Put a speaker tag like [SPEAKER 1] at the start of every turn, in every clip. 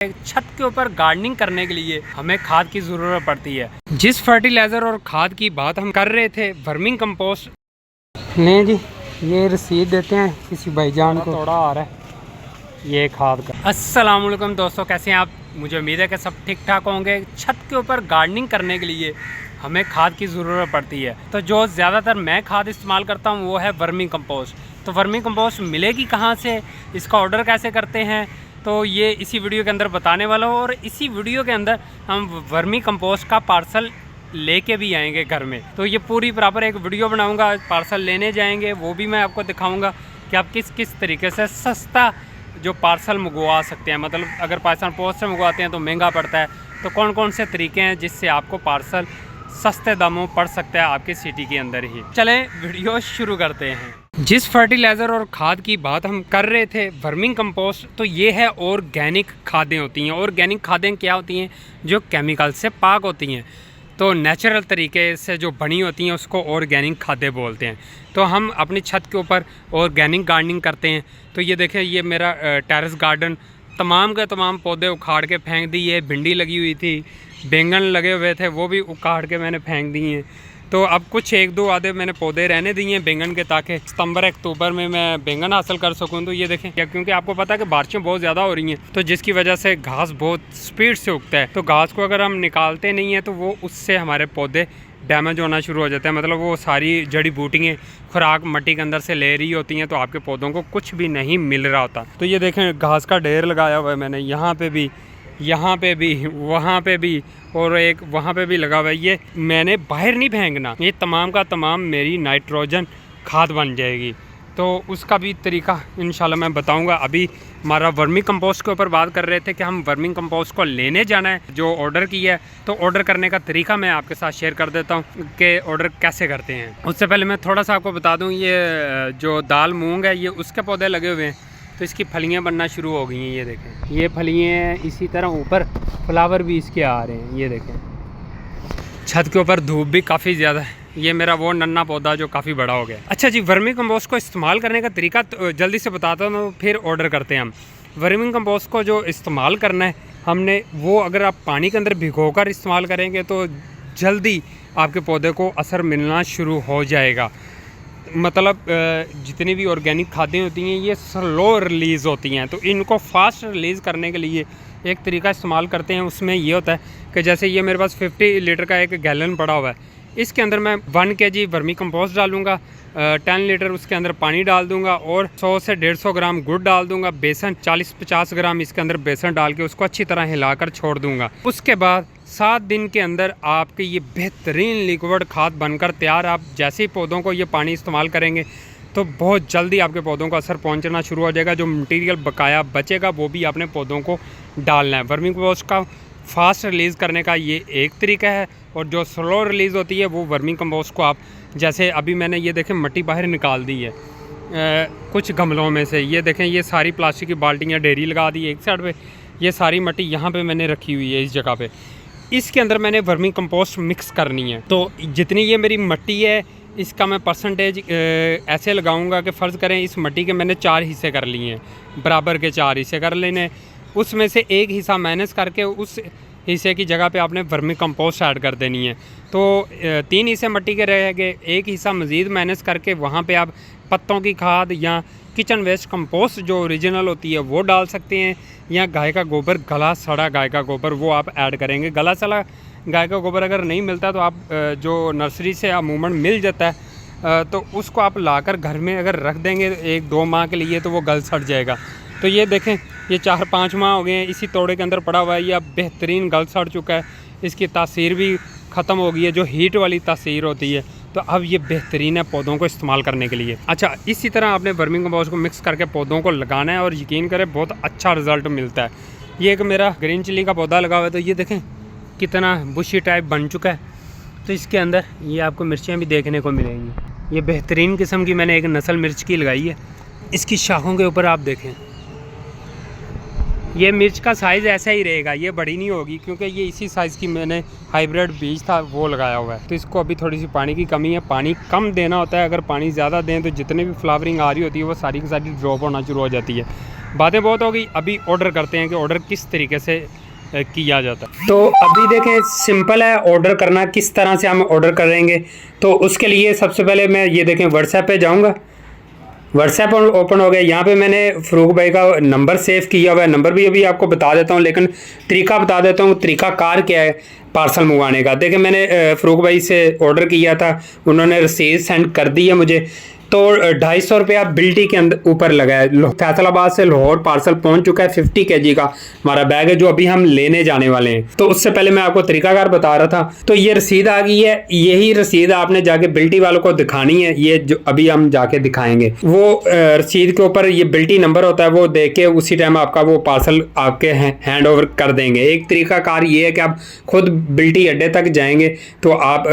[SPEAKER 1] छत के ऊपर गार्डनिंग करने के लिए हमें खाद की ज़रूरत पड़ती है। जिस फर्टिलाइज़र और खाद की बात हम कर रहे थे, वर्मिंग कंपोस्ट। नहीं जी, ये रसीद देते हैं किसी भाईजान को, थोड़ा आ रहा है ये खाद का। अस्सलाम वालेकुम दोस्तों, कैसे हैं आप? मुझे उम्मीद है कि सब ठीक ठाक होंगे। छत के ऊपर गार्डनिंग करने के लिए हमें खाद की ज़रूरत पड़ती है। तो जो ज़्यादातर मैं खाद इस्तेमाल करता हूँ वो है वर्मिंग कंपोस्ट। तो वर्मिंग कंपोस्ट मिलेगी कहाँ से, इसका ऑर्डर कैसे करते हैं, तो ये इसी वीडियो के अंदर बताने वाला हूँ। और इसी वीडियो के अंदर हम वर्मी कंपोस्ट का पार्सल लेके भी आएंगे घर में। तो ये पूरी प्रॉपर एक वीडियो बनाऊंगा, पार्सल लेने जाएंगे वो भी मैं आपको दिखाऊंगा कि आप किस किस तरीके से सस्ता जो पार्सल मंगवा सकते हैं। मतलब अगर पाकिस्तान पोस्ट से मंगवाते हैं तो महंगा पड़ता है, तो कौन कौन से तरीके हैं जिससे आपको पार्सल सस्ते दामों पड़ सकता है आपकी सिटी के अंदर ही। चलें वीडियो शुरू करते हैं। जिस फर्टिलाइज़र और खाद की बात हम कर रहे थे, वर्मिंग कंपोस्ट, तो ये है ऑर्गेनिक खादें होती हैं। ऑर्गेनिक खादें क्या होती हैं? जो केमिकल से पाक होती हैं, तो नेचुरल तरीके से जो बनी होती हैं उसको ऑर्गेनिक खादें बोलते हैं। तो हम अपनी छत के ऊपर ऑर्गेनिक गार्डनिंग करते हैं। तो ये देखें, ये मेरा टेरेस गार्डन, तमाम के तमाम पौधे उखाड़ के फेंक दिए। भिंडी लगी हुई थी, बैंगन लगे हुए थे, वो भी उखाड़ के मैंने फेंक दिए हैं। तो अब कुछ एक दो आधे मैंने पौधे रहने दिए हैं बैंगन के, ताकि सितंबर अक्टूबर में मैं बैंगन हासिल कर सकूं। तो ये देखें, क्योंकि आपको पता है कि बारिशें बहुत ज़्यादा हो रही हैं, तो जिसकी वजह से घास बहुत स्पीड से उगता है। तो घास को अगर हम निकालते नहीं हैं तो वो उससे हमारे पौधे डैमेज होना शुरू हो जाते हैं। मतलब वो सारी जड़ी बूटियाँ खुराक मट्टी के अंदर से ले रही होती हैं, तो आपके पौधों को कुछ भी नहीं मिल रहा होता। तो ये देखें, घास का ढेर लगाया हुआ है मैंने, यहाँ पे भी, वहाँ पे भी, और एक वहाँ पे भी लगा हुआ है। ये मैंने बाहर नहीं फेंकना, ये तमाम का तमाम मेरी नाइट्रोजन खाद बन जाएगी। तो उसका भी तरीका इंशाल्लाह मैं बताऊंगा। अभी हमारा वर्मिंग कंपोस्ट के ऊपर बात कर रहे थे कि हम वर्मिंग कंपोस्ट को लेने जाना है, जो ऑर्डर किया है। तो ऑर्डर करने का तरीका मैं आपके साथ शेयर कर देता हूँ कि ऑर्डर कैसे करते हैं। उससे पहले मैं थोड़ा सा आपको बता दूँ, ये जो दाल मूंग है, ये उसके पौधे लगे हुए हैं, तो इसकी फलियाँ बनना शुरू हो गई हैं। ये देखें, ये फलियाँ इसी तरह ऊपर फ्लावर भी इसके आ रहे हैं। ये देखें, छत के ऊपर धूप भी काफ़ी ज़्यादा है। ये मेरा वो नन्ना पौधा जो काफ़ी बड़ा हो गया। अच्छा जी, वर्मिंग कंपोस्ट को इस्तेमाल करने का तरीका तो जल्दी से बताता हूँ, फिर ऑर्डर करते हैं हम। वर्मिंग कंपोस्ट को जो इस्तेमाल करना है हमने, वो अगर आप पानी के अंदर भिगोकर इस्तेमाल करेंगे तो जल्दी आपके पौधे को असर मिलना शुरू हो जाएगा। मतलब जितनी भी ऑर्गेनिक खादें होती हैं ये स्लो रिलीज़ होती हैं, तो इनको फास्ट रिलीज़ करने के लिए एक तरीका इस्तेमाल करते हैं। उसमें ये होता है कि जैसे ये मेरे पास 50 लीटर का एक गैलन पड़ा हुआ है, इसके अंदर मैं 1 kg वर्मी कंपोस्ट डालूंगा, 10 लीटर उसके अंदर पानी डाल दूंगा, और 100 से 150 ग्राम गुड़ डाल दूंगा, बेसन 40-50 ग्राम इसके अंदर बेसन डाल के उसको अच्छी तरह हिलाकर छोड़ दूंगा। उसके बाद 7 दिन के अंदर आपके ये बेहतरीन लिक्विड खाद बनकर तैयार। आप जैसे ही पौधों को ये पानी इस्तेमाल करेंगे तो बहुत जल्दी आपके पौधों को असर पहुंचना शुरू हो जाएगा। जो मटेरियल बकाया बचेगा वो भी आपने पौधों को डालना है। वर्मी कंपोस्ट का फास्ट रिलीज़ करने का ये एक तरीका है, और जो स्लो रिलीज़ होती है वो वर्मी कंपोस्ट को आप, जैसे अभी मैंने ये देखें मट्टी बाहर निकाल दी है कुछ गमलों में से। ये देखें, ये सारी प्लास्टिक की बाल्टियाँ ढेरी लगा दी है एक साइड पे, ये सारी मट्टी यहाँ पे मैंने रखी हुई है इस जगह पे। इसके अंदर मैंने वर्मी कंपोस्ट मिक्स करनी है। तो जितनी ये मेरी मट्टी है इसका मैं परसेंटेज ऐसे लगाऊंगा कि फ़र्ज़ करें इस मट्टी के मैंने 4 हिस्से कर लिए हैं, बराबर के 4 हिस्से कर लेने। उसमें से एक हिस्सा माइनस करके उस हिस्से की जगह पे आपने वर्मी कंपोस्ट ऐड कर देनी है। तो 3 हिस्से मट्टी के रह गए, एक हिस्सा मज़ीद माइनस करके वहाँ पे आप पत्तों की खाद या किचन वेस्ट कंपोस्ट जो ओरिजिनल होती है वो डाल सकते हैं, या गाय का गोबर, गला सड़ा गाय का गोबर, वो आप ऐड करेंगे। गला सड़ा गाय का गोबर अगर नहीं मिलता तो आप जो नर्सरी से अमूमन मिल जाता है, तो उसको आप लाकर घर में अगर रख देंगे 1-2 माह के लिए तो वो गल सड़ जाएगा। तो ये देखें, ये 4-5 माह हो गए हैं इसी तोड़े के अंदर पड़ा हुआ है, ये अब बेहतरीन गल सड़ चुका है, इसकी तासीर भी ख़त्म हो गई है, जो हीट वाली तासीर होती है। तो अब ये बेहतरीन है पौधों को इस्तेमाल करने के लिए। अच्छा, इसी तरह आपने वर्मिंग कंपोस्ट को मिक्स करके पौधों को लगाना है, और यकीन करें बहुत अच्छा रिज़ल्ट मिलता है। ये एक मेरा ग्रीन चिली का पौधा लगा हुआ है, तो ये देखें कितना बुशी टाइप बन चुका है। तो इसके अंदर ये आपको मिर्चियाँ भी देखने को मिलेंगी। ये बेहतरीन किस्म की मैंने एक नस्ल मिर्च की लगाई है। इसकी शाखों के ऊपर आप देखें, ये मिर्च का साइज़ ऐसा ही रहेगा, ये बड़ी नहीं होगी, क्योंकि ये इसी साइज़ की मैंने हाइब्रिड बीज था वो लगाया हुआ है। तो इसको अभी थोड़ी सी पानी की कमी है, पानी कम देना होता है। अगर पानी ज़्यादा दें तो जितने भी फ्लावरिंग आ रही होती है वो सारी की सारी ड्रॉप होना शुरू हो जाती है। बातें बहुत हो गई, अभी ऑर्डर करते हैं कि ऑर्डर किस तरीके से किया जाता है। तो अभी देखें, सिंपल है ऑर्डर करना, किस तरह से हम ऑर्डर करेंगे। तो उसके लिए सबसे पहले मैं ये देखें व्हाट्सएप पे जाऊंगा। व्हाट्सएप ओपन हो गया। यहाँ पे मैंने फ़रूक भाई का नंबर सेव किया हुआ है। नंबर भी अभी आपको बता देता हूँ, लेकिन तरीका बता देता हूँ, तरीका कार क्या है पार्सल मंगवाने का। देखिए मैंने फ़रूक भाई से ऑर्डर किया था, उन्होंने रसीद सेंड कर दी है मुझे। तो 250 रुपया बिल्टी के अंदर ऊपर लगा है। फैसलाबाद से लाहौर पार्सल पहुंच चुका है। 50 kg का हमारा बैग है जो अभी हम लेने जाने वाले हैं। तो उससे पहले मैं आपको तरीकाकार बता रहा था। तो ये रसीद आ गई है, यही रसीद आपने जाके बिल्टी वालों को दिखानी है। ये जो अभी हम जाके दिखाएंगे, वो रसीद के ऊपर ये बिल्टी नंबर होता है, वो दे के उसी टाइम आपका वो पार्सल आपके हैंड ओवर कर देंगे। एक तरीकाकार ये है कि आप खुद बिल्टी अड्डे तक जाएंगे तो आप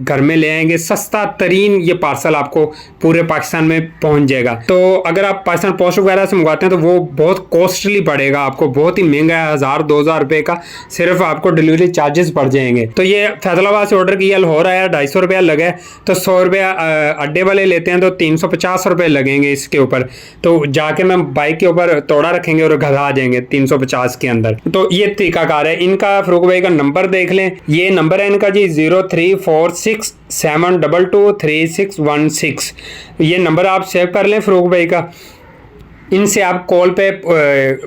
[SPEAKER 1] घर में ले आएंगे। सस्ता तरीन ये पार्सल आपको पूरे पाकिस्तान में पहुंच जाएगा। तो अगर आप पाकिस्तान पोस्ट वगैरह से मंगवाते हैं तो वो बहुत कॉस्टली पड़ेगा, आपको बहुत ही महंगा है, 1000-2000 रुपए का सिर्फ आपको डिलीवरी चार्जेस पड़ जाएंगे। तो ये फैसलाबाद से ऑर्डर किया, लाहौर आया, 250 रुपया लगा। तो 100 रुपया अड्डे वाले लेते हैं तो 350 रुपये लगेंगे इसके ऊपर। तो जाके मैं बाइक के ऊपर तोड़ा रखेंगे और घर आ जाएंगे 350 के अंदर। तो ये तरीकाकार है इनका। फ़रूक भाई का नंबर देख लें, ये नंबर है इनका जी 0346722316। ये नंबर आप सेव कर लें फ़रूक भाई का। इनसे आप कॉल पे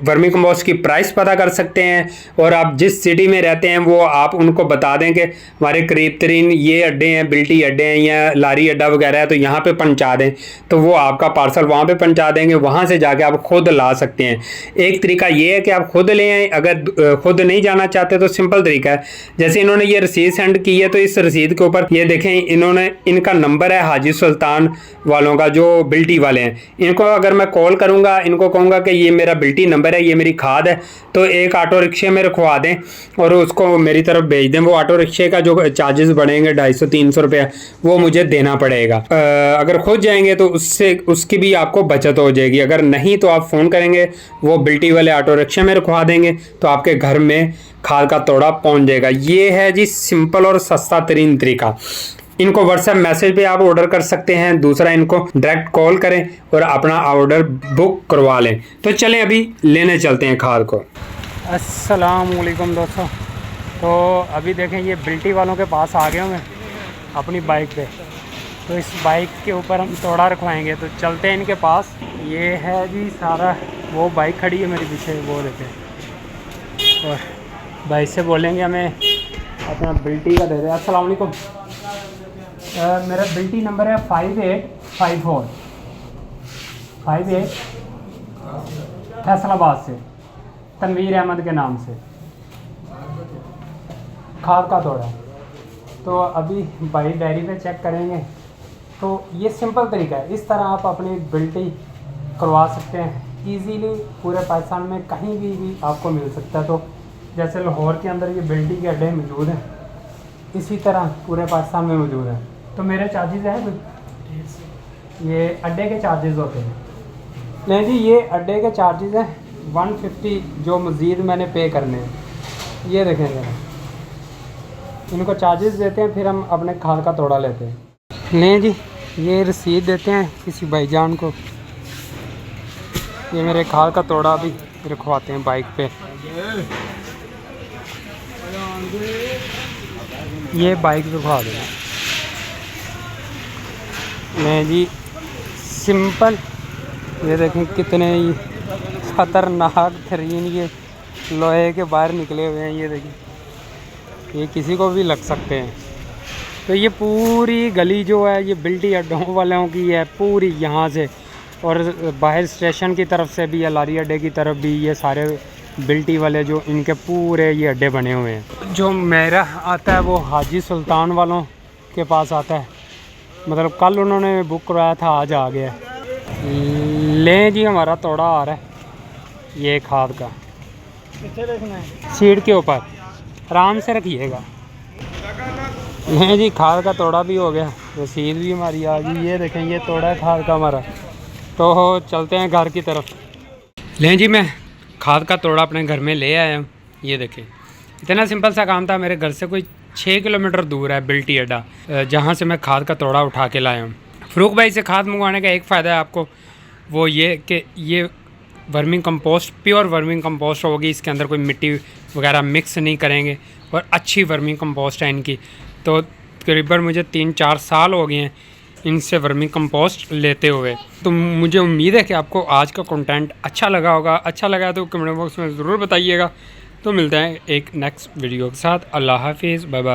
[SPEAKER 1] वर्मी कंपोस्ट की प्राइस पता कर सकते हैं, और आप जिस सिटी में रहते हैं वो आप उनको बता दें कि हमारे करीब तरीन ये अड्डे हैं, बिल्टी अड्डे हैं या लारी अड्डा वगैरह है, तो यहाँ पे पहुँचा दें। तो वो आपका पार्सल वहाँ पे पहुँचा देंगे, वहाँ से जाके आप खुद ला सकते हैं। एक तरीका ये है कि आप खुद ले आएँ। अगर खुद नहीं जाना चाहते तो सिंपल तरीका है, जैसे इन्होंने ये रसीद सेंड की है तो इस रसीद के ऊपर ये देखें इन्होंने, इनका नंबर है हाजी सुल्तान वालों का जो बिल्टी वाले हैं। इनको अगर मैं कॉल करूँगा, इनको कहूँगा कि ये मेरा बिल्टी नंबर है, ये मेरी खाद है, तो एक ऑटो रिक्शे में रखवा दें और उसको मेरी तरफ भेज दें। वो ऑटो रिक्शे का जो चार्जेस बढ़ेंगे 250-300 रुपया वो मुझे देना पड़ेगा। अगर खुद जाएंगे तो उससे उसकी भी आपको बचत हो जाएगी। अगर नहीं तो आप फ़ोन करेंगे, वो बिल्टी वाले ऑटो रिक्शे में रखवा देंगे तो आपके घर में खाद का तोड़ा पहुँच जाएगा। ये है जी सिंपल और सस्ता तरीन तरीका। इनको व्हाट्सएप मैसेज पे आप ऑर्डर कर सकते हैं। दूसरा, इनको डायरेक्ट कॉल करें और अपना ऑर्डर बुक करवा लें। तो चलें अभी लेने चलते हैं खाद को। अस्सलाम वालेकुम दोस्तों। तो अभी देखें ये बिल्टी वालों के पास आ गया हूँ मैं अपनी बाइक पे। तो इस बाइक के ऊपर हम तोड़ा रखवाएंगे, तो चलते हैं इनके पास। ये है जी सारा, वो बाइक खड़ी है मेरे पीछे, वो देखें। और बाइक से बोलेंगे हमें अपना बिल्टी का दे दें। अस्सलाम वालेकुम। मेरा बिल्टी नंबर है 5854 फैसलाबाद से, तनवीर अहमद के नाम से, खाद का तोड़ा। तो अभी भाई डायरी पे चेक करेंगे। तो ये सिंपल तरीका है, इस तरह आप अपनी बिल्टी करवा सकते हैं इजीली। पूरे पाकिस्तान में कहीं भी आपको मिल सकता है। तो जैसे लाहौर के अंदर ये बिल्टी के अड्डे मौजूद हैं, इसी तरह पूरे पाकिस्तान में मौजूद हैं। तो मेरे चार्जेस हैं कोई, ये अड्डे के चार्जेस होते हैं। नहीं जी, ये अड्डे के चार्जेस हैं 150 जो मज़ीद मैंने पे करने हैं। ये देखें ज़रा, इनको चार्जेस देते हैं, फिर हम अपने खाद का तोड़ा लेते हैं। नहीं जी, ये रसीद देते हैं किसी भाईजान को। ये मेरे खाद का तोड़ा भी रखवाते हैं बाइक पे। ये बाइक रखवा दें। नहीं जी, सिंपल। ये देखें कितने ही ख़तरनाक तरीन ये लोहे के बाहर निकले हुए हैं। ये देखिए, ये किसी को भी लग सकते हैं। तो ये पूरी गली जो है ये बिल्टी अड्डों वालों की है, पूरी यहाँ से, और बाहर स्टेशन की तरफ से भी या लारी अड्डे की तरफ भी ये सारे बिल्टी वाले जो इनके पूरे ये अड्डे बने हुए हैं। जो मेरा आता है वो हाजी सुल्तान वालों के पास आता है, मतलब कल उन्होंने बुक करवाया था, आज आ गया। लें जी, हमारा तोड़ा आ रहा है ये खाद का। देखना है सीट के ऊपर, आराम से रखिएगा। लें जी, खाद का तोड़ा भी हो गया, रसीद भी हमारी आ गई। ये देखें, ये तोड़ा है खाद का हमारा। तो चलते हैं घर की तरफ। लें जी, मैं खाद का तोड़ा अपने घर में ले आया हूँ। ये देखें, इतना सिंपल सा काम था। मेरे घर से कोई 6 किलोमीटर दूर है बिल्टी अड्डा, जहाँ से मैं खाद का तोड़ा उठा के लाया हूँ। फ़रूक भाई से खाद मंगवाने का एक फ़ायदा है आपको, वो ये कि ये worming compost pure worming compost होगी, इसके अंदर कोई मिट्टी वगैरह मिक्स नहीं करेंगे और अच्छी वर्मिंग कंपोस्ट है इनकी। तो तकरीबन मुझे 3-4 साल हो गए हैं इनसे वर्मिंग कंपोस्ट लेते हुए। तो मुझे उम्मीद है कि आपको आज का कंटेंट अच्छा लगा होगा। अच्छा लगा तो कमेंट बॉक्स में ज़रूर बताइएगा। तो मिलते हैं एक नेक्स्ट वीडियो के साथ। अल्लाह हाफिज़, बाय बाय।